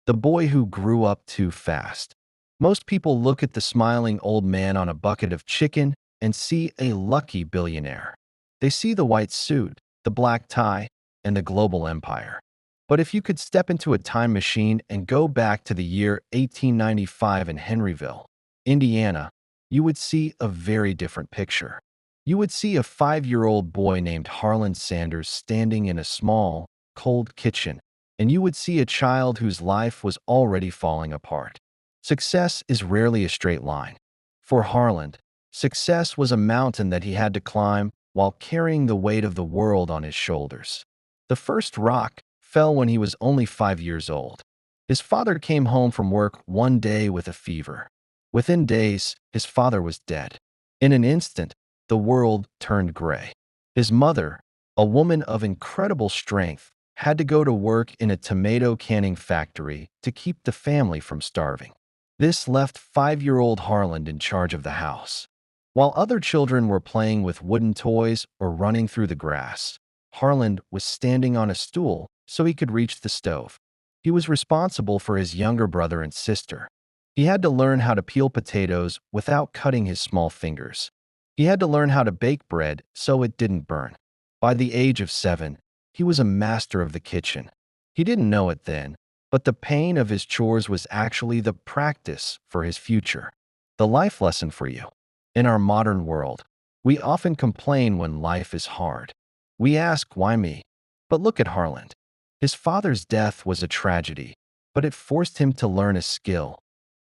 the boy who grew up too fast. Most people look at the smiling old man on a bucket of chicken and see a lucky billionaire. They see the white suit, the black tie, and the global empire. But if you could step into a time machine and go back to the year 1895 in Henryville, Indiana, you would see a very different picture. You would see a 5-year-old boy named Harland Sanders standing in a small, cold kitchen, and you would see a child whose life was already falling apart. Success is rarely a straight line. For Harland, success was a mountain that he had to climb while carrying the weight of the world on his shoulders. The first rock fell when he was only 5 years old. His father came home from work one day with a fever. Within days, his father was dead. In an instant, the world turned gray. His mother, a woman of incredible strength, had to go to work in a tomato canning factory to keep the family from starving. This left 5-year-old Harland in charge of the house. While other children were playing with wooden toys or running through the grass, Harland was standing on a stool so he could reach the stove. He was responsible for his younger brother and sister. He had to learn how to peel potatoes without cutting his small fingers. He had to learn how to bake bread so it didn't burn. By the age of 7, he was a master of the kitchen. He didn't know it then, but the pain of his chores was actually the practice for his future. The life lesson for you. In our modern world, we often complain when life is hard. We ask, why me? But look at Harland. His father's death was a tragedy, but it forced him to learn a skill,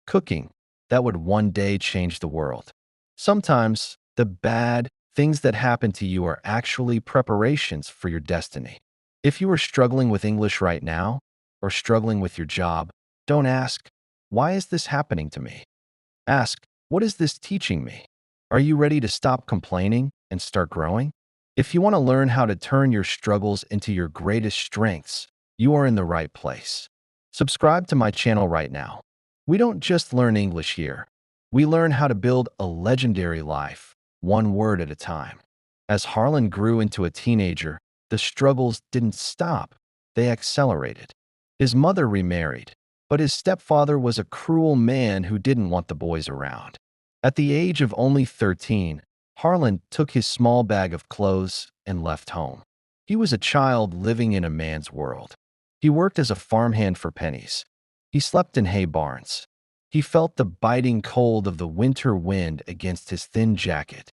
cooking, that would one day change the world. Sometimes, the bad things that happen to you are actually preparations for your destiny. If you are struggling with English right now, or struggling with your job, don't ask, why is this happening to me? Ask, what is this teaching me? Are you ready to stop complaining and start growing? If you want to learn how to turn your struggles into your greatest strengths, you are in the right place. Subscribe to my channel right now. We don't just learn English here. We learn how to build a legendary life, one word at a time. As Harland grew into a teenager, the struggles didn't stop, they accelerated. His mother remarried, but his stepfather was a cruel man who didn't want the boys around. At the age of only 13, Harland took his small bag of clothes and left home. He was a child living in a man's world. He worked as a farmhand for pennies. He slept in hay barns. He felt the biting cold of the winter wind against his thin jacket.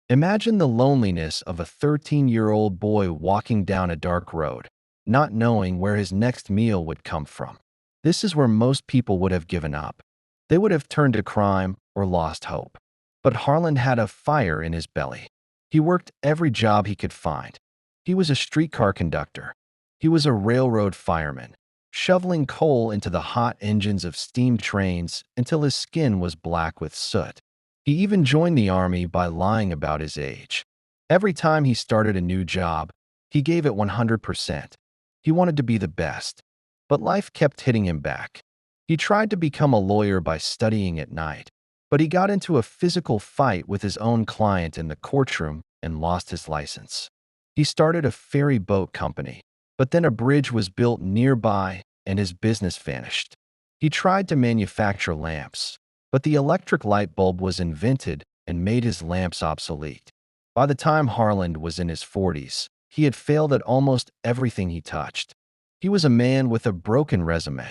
Imagine the loneliness of a 13-year-old boy walking down a dark road, not knowing where his next meal would come from. This is where most people would have given up. They would have turned to crime or lost hope. But Harland had a fire in his belly. He worked every job he could find. He was a streetcar conductor. He was a railroad fireman, shoveling coal into the hot engines of steam trains until his skin was black with soot. He even joined the army by lying about his age. Every time he started a new job, he gave it 100%. He wanted to be the best. But life kept hitting him back. He tried to become a lawyer by studying at night, but he got into a physical fight with his own client in the courtroom and lost his license. He started a ferry boat company, but then a bridge was built nearby and his business vanished. He tried to manufacture lamps, but the electric light bulb was invented and made his lamps obsolete. By the time Harland was in his 40s, he had failed at almost everything he touched. He was a man with a broken resume.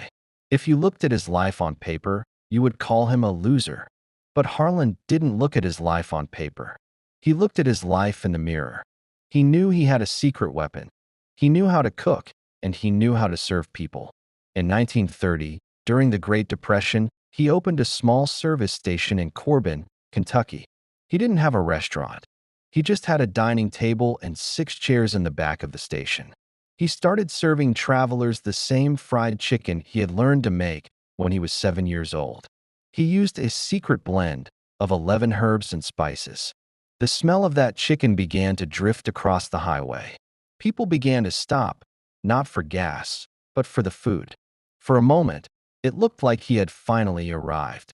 If you looked at his life on paper, you would call him a loser. But Harland didn't look at his life on paper. He looked at his life in the mirror. He knew he had a secret weapon. He knew how to cook, and he knew how to serve people. In 1930, during the Great Depression, he opened a small service station in Corbin, Kentucky. He didn't have a restaurant. He just had a dining table and 6 chairs in the back of the station. He started serving travelers the same fried chicken he had learned to make when he was 7 years old. He used a secret blend of 11 herbs and spices. The smell of that chicken began to drift across the highway. People began to stop, not for gas, but for the food. For a moment, it looked like he had finally arrived.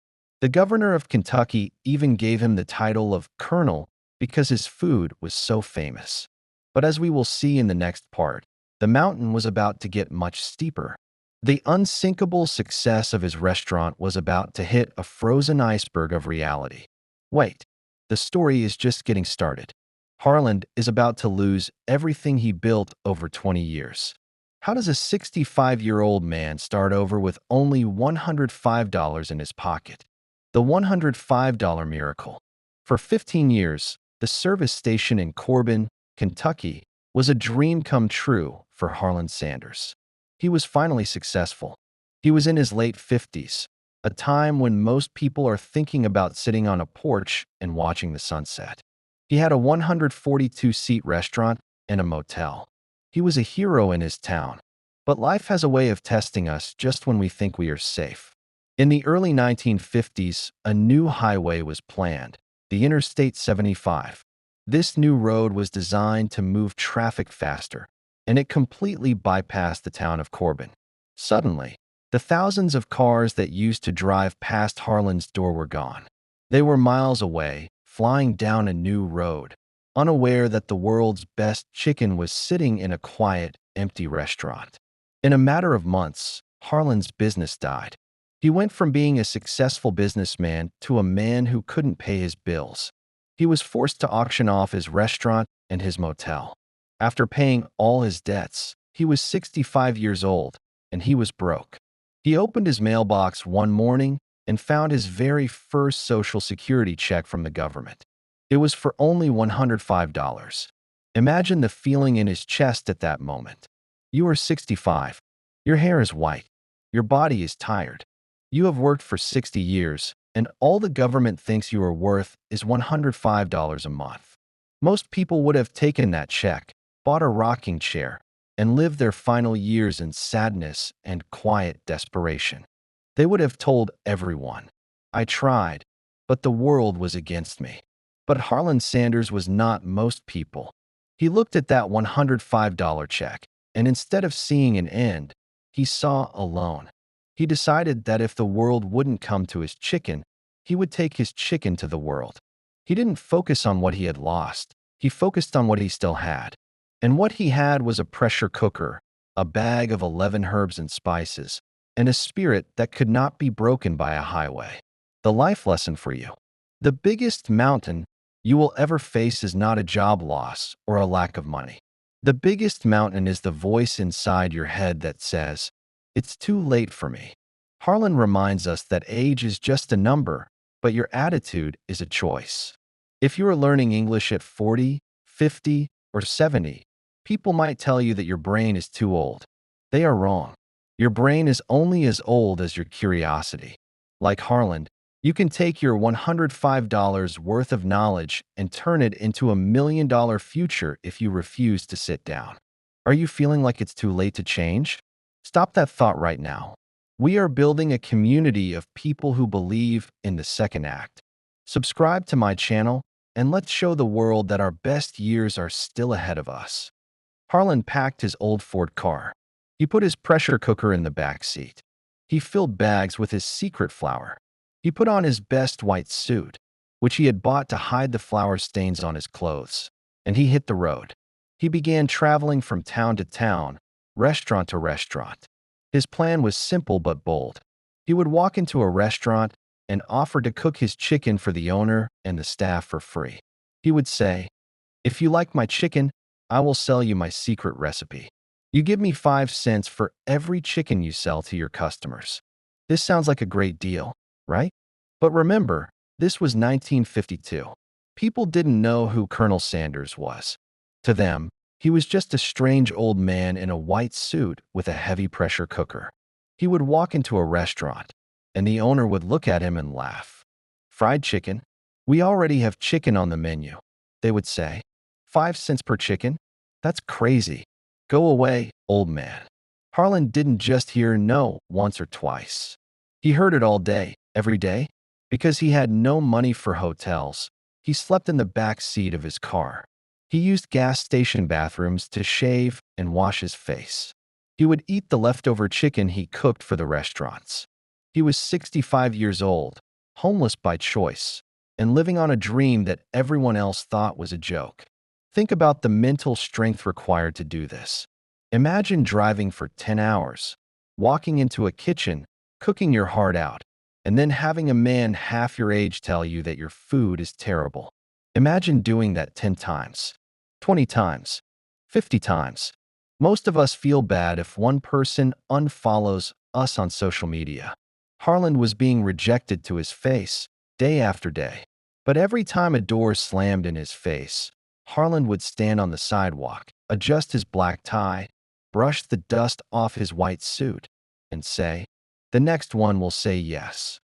The governor of Kentucky even gave him the title of Colonel because his food was so famous. But as we will see in the next part, the mountain was about to get much steeper. The unsinkable success of his restaurant was about to hit a frozen iceberg of reality. Wait, the story is just getting started. Harland is about to lose everything he built over 20 years. How does a 65-year-old man start over with only $105 in his pocket? The $105 miracle. For 15 years, the service station in Corbin, Kentucky, was a dream come true for Harland Sanders. He was finally successful. He was in his late 50s, a time when most people are thinking about sitting on a porch and watching the sunset. He had a 142-seat restaurant and a motel. He was a hero in his town. But life has a way of testing us just when we think we are safe. In the early 1950s, a new highway was planned, the Interstate 75. This new road was designed to move traffic faster, and it completely bypassed the town of Corbin. Suddenly, the thousands of cars that used to drive past Harland's door were gone. They were miles away, flying down a new road, unaware that the world's best chicken was sitting in a quiet, empty restaurant. In a matter of months, Harland's business died. He went from being a successful businessman to a man who couldn't pay his bills. He was forced to auction off his restaurant and his motel. After paying all his debts, he was 65 years old, and he was broke. He opened his mailbox one morning and found his very first Social Security check from the government. It was for only $105. Imagine the feeling in his chest at that moment. You are 65. Your hair is white. Your body is tired. You have worked for 60 years, and all the government thinks you are worth is $105 a month. Most people would have taken that check, bought a rocking chair, and lived their final years in sadness and quiet desperation. They would have told everyone, "I tried, but the world was against me." But Harland Sanders was not most people. He looked at that $105 check, and instead of seeing an end, he saw a loan. He decided that if the world wouldn't come to his chicken, he would take his chicken to the world. He didn't focus on what he had lost. He focused on what he still had. And what he had was a pressure cooker, a bag of 11 herbs and spices, and a spirit that could not be broken by a highway. The life lesson for you. The biggest mountain you will ever face is not a job loss or a lack of money. The biggest mountain is the voice inside your head that says, "It's too late for me." Harland reminds us that age is just a number, but your attitude is a choice. If you are learning English at 40, 50, or 70, people might tell you that your brain is too old. They are wrong. Your brain is only as old as your curiosity. Like Harland, you can take your $105 worth of knowledge and turn it into $1 million future if you refuse to sit down. Are you feeling like it's too late to change? Stop that thought right now. We are building a community of people who believe in the second act. Subscribe to my channel, and let's show the world that our best years are still ahead of us. Harland packed his old Ford car. He put his pressure cooker in the back seat. He filled bags with his secret flour. He put on his best white suit, which he had bought to hide the flour stains on his clothes, and he hit the road. He began traveling from town to town, restaurant to restaurant. His plan was simple but bold. He would walk into a restaurant and offer to cook his chicken for the owner and the staff for free. He would say, "If you like my chicken, I will sell you my secret recipe. You give me 5 cents for every chicken you sell to your customers." This sounds like a great deal, right? But remember, this was 1952. People didn't know who Colonel Sanders was. To them, he was just a strange old man in a white suit with a heavy pressure cooker. He would walk into a restaurant, and the owner would look at him and laugh. "Fried chicken? We already have chicken on the menu," they would say. 5 cents per chicken? That's crazy. Go away, old man." Harland didn't just hear no once or twice. He heard it all day, every day. Because he had no money for hotels, he slept in the back seat of his car. He used gas station bathrooms to shave and wash his face. He would eat the leftover chicken he cooked for the restaurants. He was 65 years old, homeless by choice, and living on a dream that everyone else thought was a joke. Think about the mental strength required to do this. Imagine driving for 10 hours, walking into a kitchen, cooking your heart out, and then having a man half your age tell you that your food is terrible. Imagine doing that 10 times, 20 times, 50 times. Most of us feel bad if one person unfollows us on social media. Harland was being rejected to his face, day after day. But every time a door slammed in his face, Harland would stand on the sidewalk, adjust his black tie, brush the dust off his white suit, and say, "The next one will say yes."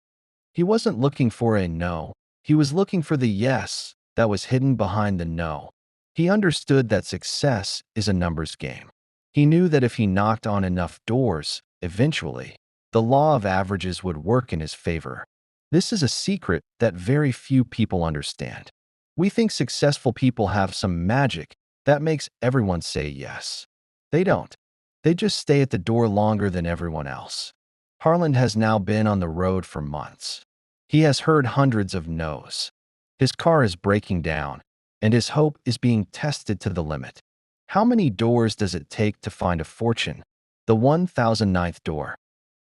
He wasn't looking for a no. He was looking for the yes that was hidden behind the no. He understood that success is a numbers game. He knew that if he knocked on enough doors, eventually, the law of averages would work in his favor. This is a secret that very few people understand. We think successful people have some magic that makes everyone say yes. They don't. They just stay at the door longer than everyone else. Harland has now been on the road for months. He has heard hundreds of no's. His car is breaking down, and his hope is being tested to the limit. How many doors does it take to find a fortune? The 1009th door.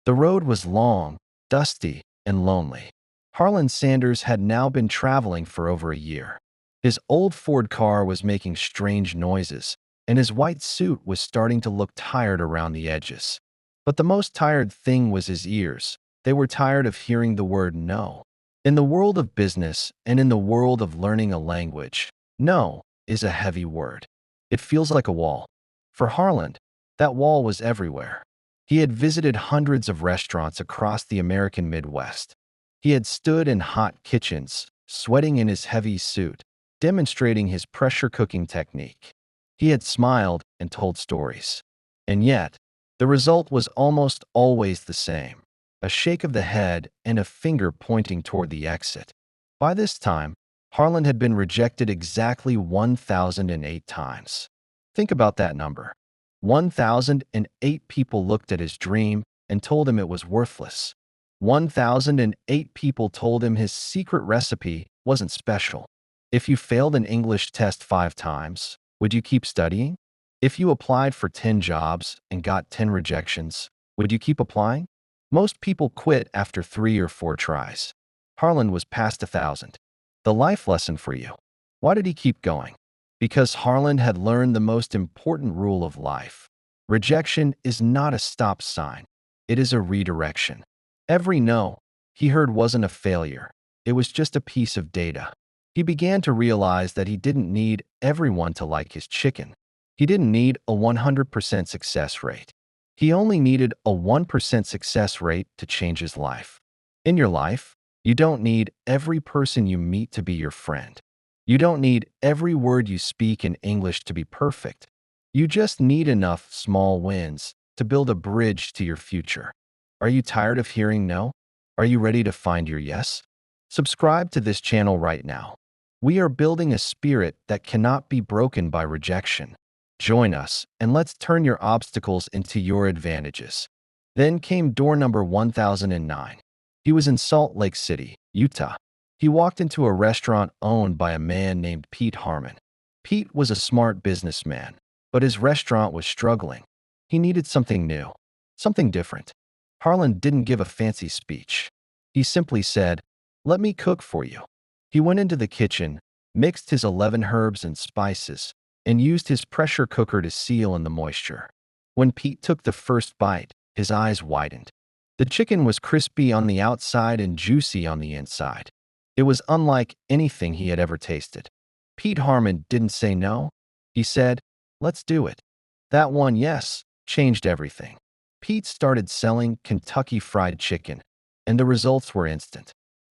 The road was long, dusty, and lonely. Harland Sanders had now been traveling for over a year. His old Ford car was making strange noises, and his white suit was starting to look tired around the edges. But the most tired thing was his ears. They were tired of hearing the word no. In the world of business and in the world of learning a language, no is a heavy word. It feels like a wall. For Harland, that wall was everywhere. He had visited hundreds of restaurants across the American Midwest. He had stood in hot kitchens, sweating in his heavy suit, demonstrating his pressure cooking technique. He had smiled and told stories. And yet, the result was almost always the same: a shake of the head and a finger pointing toward the exit. By this time, Harland had been rejected exactly 1,008 times. Think about that number. 1,008 people looked at his dream and told him it was worthless. 1,008 people told him his secret recipe wasn't special. If you failed an English test 5 times, would you keep studying? If you applied for 10 jobs and got 10 rejections, would you keep applying? Most people quit after 3 or 4 tries. Harland was past 1,000. The life lesson for you. Why did he keep going? Because Harland had learned the most important rule of life. Rejection is not a stop sign. It is a redirection. Every no he heard wasn't a failure. It was just a piece of data. He began to realize that he didn't need everyone to like his chicken. He didn't need a 100% success rate. He only needed a 1% success rate to change his life. In your life, you don't need every person you meet to be your friend. You don't need every word you speak in English to be perfect. You just need enough small wins to build a bridge to your future. Are you tired of hearing no? Are you ready to find your yes? Subscribe to this channel right now. We are building a spirit that cannot be broken by rejection. Join us, and let's turn your obstacles into your advantages. Then came door number 1009. He was in Salt Lake City, Utah. He walked into a restaurant owned by a man named Pete Harmon. Pete was a smart businessman, but his restaurant was struggling. He needed something new, something different. Harland didn't give a fancy speech. He simply said, "Let me cook for you." He went into the kitchen, mixed his 11 herbs and spices, and used his pressure cooker to seal in the moisture. When Pete took the first bite, his eyes widened. The chicken was crispy on the outside and juicy on the inside. It was unlike anything he had ever tasted. Pete Harmon didn't say no. He said, "Let's do it." That one yes changed everything. Pete started selling Kentucky Fried Chicken, and the results were instant.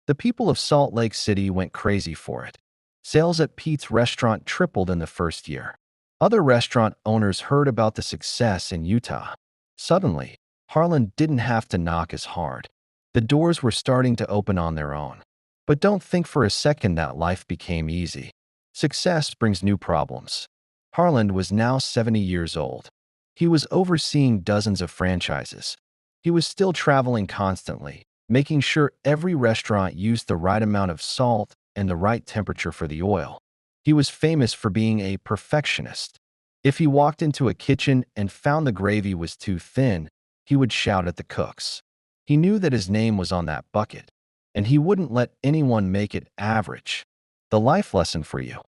The people of Salt Lake City went crazy for it. Sales at Pete's restaurant tripled in the first year. Other restaurant owners heard about the success in Utah. Suddenly, Harland didn't have to knock as hard. The doors were starting to open on their own. But don't think for a second that life became easy. Success brings new problems. Harland was now 70 years old. He was overseeing dozens of franchises. He was still traveling constantly, making sure every restaurant used the right amount of salt and the right temperature for the oil. He was famous for being a perfectionist. If he walked into a kitchen and found the gravy was too thin, he would shout at the cooks. He knew that his name was on that bucket, and he wouldn't let anyone make it average. The life lesson for you.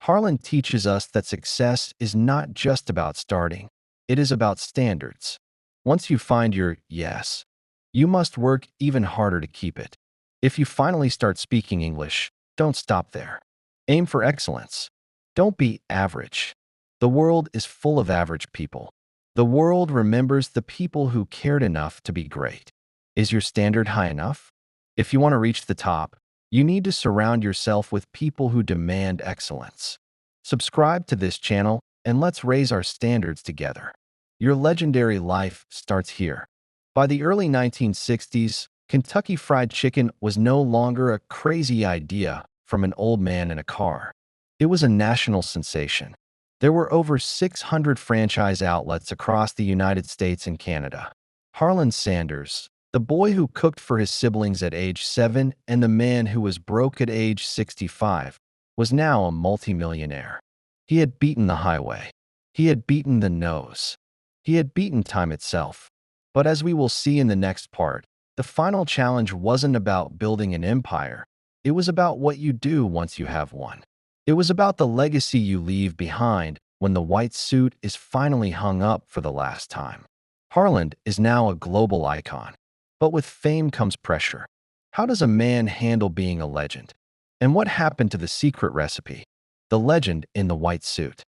Harland teaches us that success is not just about starting. It is about standards. Once you find your yes, you must work even harder to keep it. If you finally start speaking English, don't stop there. Aim for excellence. Don't be average. The world is full of average people. The world remembers the people who cared enough to be great. Is your standard high enough? If you want to reach the top, you need to surround yourself with people who demand excellence. Subscribe to this channel and let's raise our standards together. Your legendary life starts here. By the early 1960s, Kentucky Fried Chicken was no longer a crazy idea from an old man in a car. It was a national sensation. There were over 600 franchise outlets across the United States and Canada. Harland Sanders, the boy who cooked for his siblings at age 7 and the man who was broke at age 65, was now a multimillionaire. He had beaten the highway. He had beaten the nose. He had beaten time itself. But as we will see in the next part, the final challenge wasn't about building an empire. It was about what you do once you have one. It was about the legacy you leave behind when the white suit is finally hung up for the last time. Harland is now a global icon. But with fame comes pressure. How does a man handle being a legend? And what happened to the secret recipe? The legend in the white suit.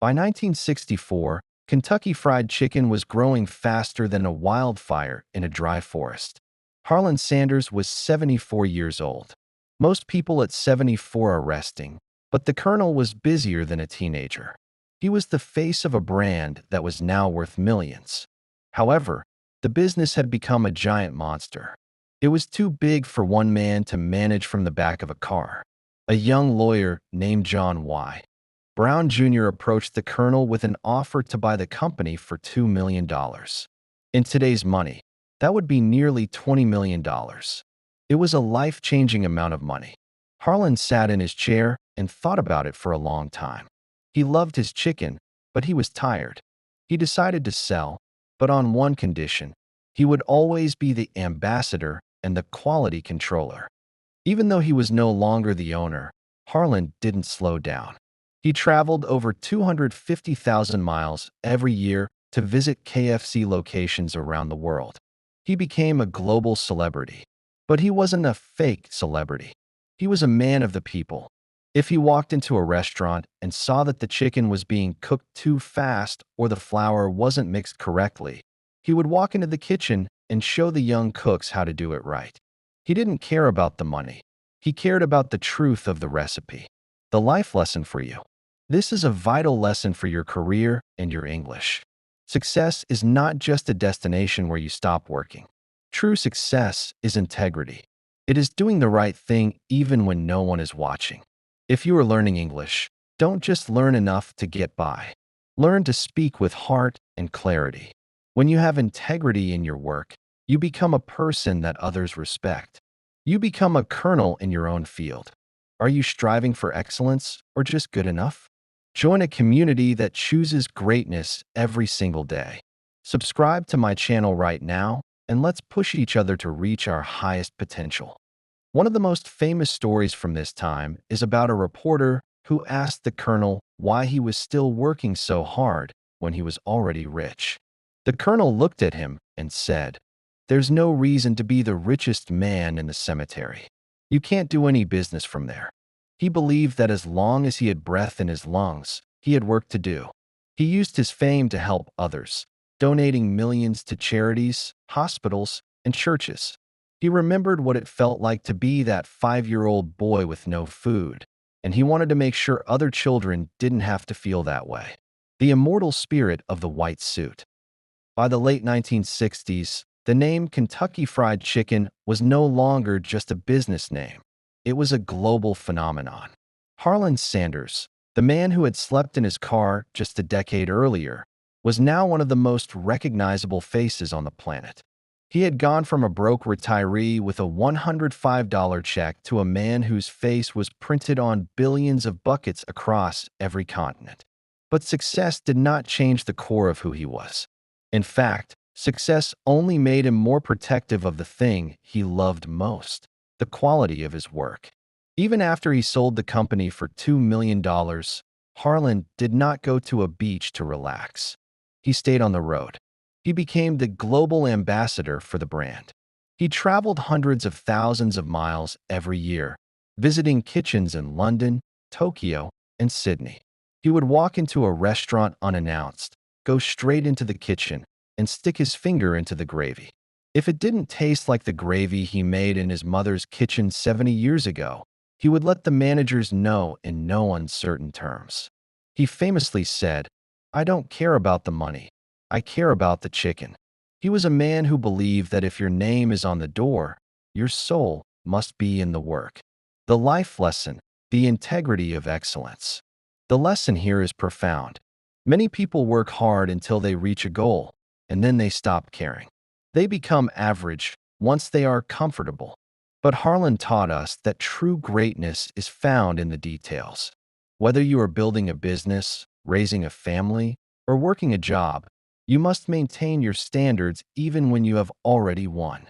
By 1964, Kentucky Fried Chicken was growing faster than a wildfire in a dry forest. Harland Sanders was 74 years old. Most people at 74 are resting, but the Colonel was busier than a teenager. He was the face of a brand that was now worth millions. However, the business had become a giant monster. It was too big for one man to manage from the back of a car. A young lawyer named John Y. Brown Jr. approached the Colonel with an offer to buy the company for $2 million. In today's money, that would be nearly $20 million. It was a life-changing amount of money. Harland sat in his chair and thought about it for a long time. He loved his chicken, but he was tired. He decided to sell, but on one condition: he would always be the ambassador and the quality controller. Even though he was no longer the owner, Harland didn't slow down. He traveled over 250,000 miles every year to visit KFC locations around the world. He became a global celebrity. But he wasn't a fake celebrity. He was a man of the people. If he walked into a restaurant and saw that the chicken was being cooked too fast or the flour wasn't mixed correctly, he would walk into the kitchen and show the young cooks how to do it right. He didn't care about the money. He cared about the truth of the recipe. The life lesson for you. This is a vital lesson for your career and your English. Success is not just a destination where you stop working. True success is integrity. It is doing the right thing even when no one is watching. If you are learning English, don't just learn enough to get by. Learn to speak with heart and clarity. When you have integrity in your work, you become a person that others respect. You become a colonel in your own field. Are you striving for excellence or just good enough? Join a community that chooses greatness every single day. Subscribe to my channel right now, and let's push each other to reach our highest potential. One of the most famous stories from this time is about a reporter who asked the Colonel why he was still working so hard when he was already rich. The Colonel looked at him and said, "There's no reason to be the richest man in the cemetery. You can't do any business from there." He believed that as long as he had breath in his lungs, he had work to do. He used his fame to help others, donating millions to charities, hospitals, and churches. He remembered what it felt like to be that 5-year-old boy with no food, and he wanted to make sure other children didn't have to feel that way. The immortal spirit of the white suit. By the late 1960s, the name Kentucky Fried Chicken was no longer just a business name. It was a global phenomenon. Harland Sanders, the man who had slept in his car just a decade earlier, was now one of the most recognizable faces on the planet. He had gone from a broke retiree with a $105 check to a man whose face was printed on billions of buckets across every continent. But success did not change the core of who he was. In fact, Success only made him more protective of the thing he loved most, the quality of his work. Even after he sold the company for $2 million, Harland did not go to a beach to relax. He stayed on the road. He became the global ambassador for the brand. He traveled hundreds of thousands of miles every year, visiting kitchens in London, Tokyo, and Sydney. He would walk into a restaurant unannounced, go straight into the kitchen, and stick his finger into the gravy. If it didn't taste like the gravy he made in his mother's kitchen 70 years ago, he would let the managers know in no uncertain terms. He famously said, "I don't care about the money. I care about the chicken." He was a man who believed that if your name is on the door, your soul must be in the work. The life lesson, the integrity of excellence. The lesson here is profound. Many people work hard until they reach a goal, and then they stop caring. They become average once they are comfortable. But Harland taught us that true greatness is found in the details. Whether you are building a business, raising a family, or working a job, you must maintain your standards even when you have already won.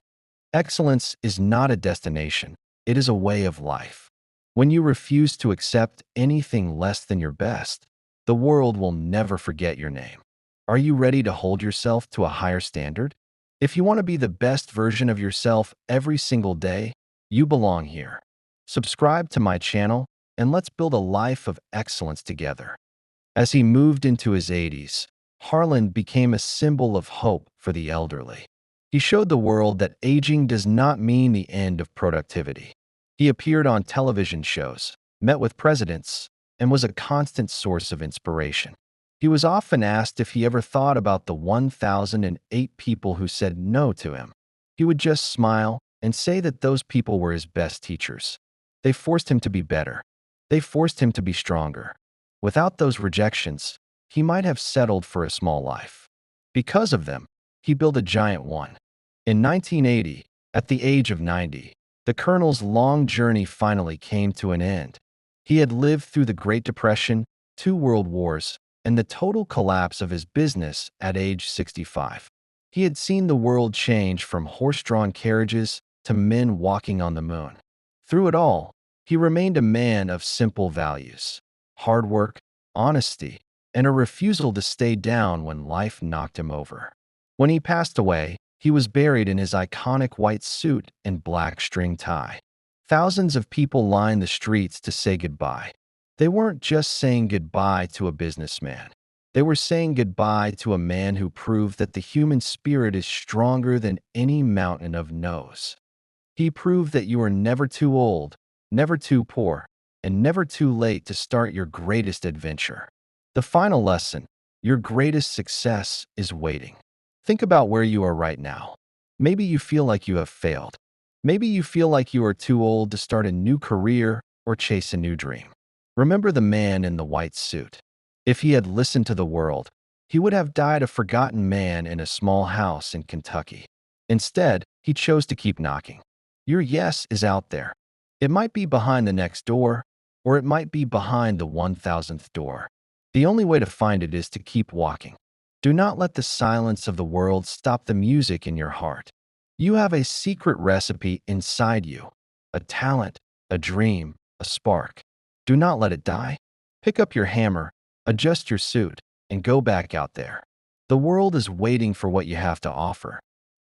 Excellence is not a destination, it is a way of life. When you refuse to accept anything less than your best, the world will never forget your name. Are you ready to hold yourself to a higher standard? If you want to be the best version of yourself every single day, you belong here. Subscribe to my channel and let's build a life of excellence together. As he moved into his 80s, Harland became a symbol of hope for the elderly. He showed the world that aging does not mean the end of productivity. He appeared on television shows, met with presidents, and was a constant source of inspiration. He was often asked if he ever thought about the 1,008 people who said no to him. He would just smile and say that those people were his best teachers. They forced him to be better. They forced him to be stronger. Without those rejections, he might have settled for a small life. Because of them, he built a giant one. In 1980, at the age of 90, the Colonel's long journey finally came to an end. He had lived through the Great Depression, 2 world wars, and the total collapse of his business at age 65. He had seen the world change from horse-drawn carriages to men walking on the moon. Through it all, he remained a man of simple values: hard work, honesty, and a refusal to stay down when life knocked him over. When he passed away, he was buried in his iconic white suit and black string tie. Thousands of people lined the streets to say goodbye. They weren't just saying goodbye to a businessman. They were saying goodbye to a man who proved that the human spirit is stronger than any mountain of no's. He proved that you are never too old, never too poor, and never too late to start your greatest adventure. The final lesson: your greatest success is waiting. Think about where you are right now. Maybe you feel like you have failed. Maybe you feel like you are too old to start a new career or chase a new dream. Remember the man in the white suit. If he had listened to the world, he would have died a forgotten man in a small house in Kentucky. Instead, he chose to keep knocking. Your yes is out there. It might be behind the next door, or it might be behind the 1,000th door. The only way to find it is to keep walking. Do not let the silence of the world stop the music in your heart. You have a secret recipe inside you, a talent, a dream, a spark. Do not let it die. Pick up your hammer, adjust your suit, and go back out there. The world is waiting for what you have to offer.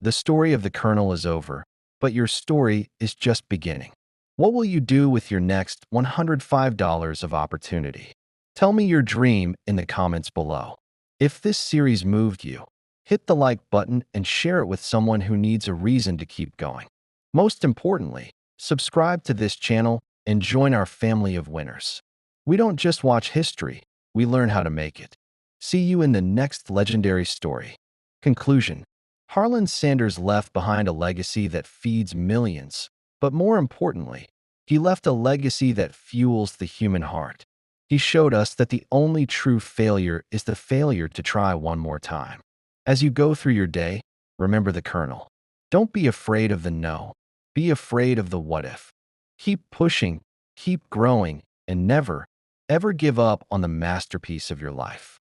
The story of the Colonel is over, but your story is just beginning. What will you do with your next $105 of opportunity? Tell me your dream in the comments below. If this series moved you, hit the like button and share it with someone who needs a reason to keep going. Most importantly, subscribe to this channel and join our family of winners. We don't just watch history, we learn how to make it. See you in the next legendary story. Conclusion: Harland Sanders left behind a legacy that feeds millions, but more importantly, he left a legacy that fuels the human heart. He showed us that the only true failure is the failure to try one more time. As you go through your day, remember the Colonel. Don't be afraid of the no. Be afraid of the what if. Keep pushing, keep growing, and never, ever give up on the masterpiece of your life.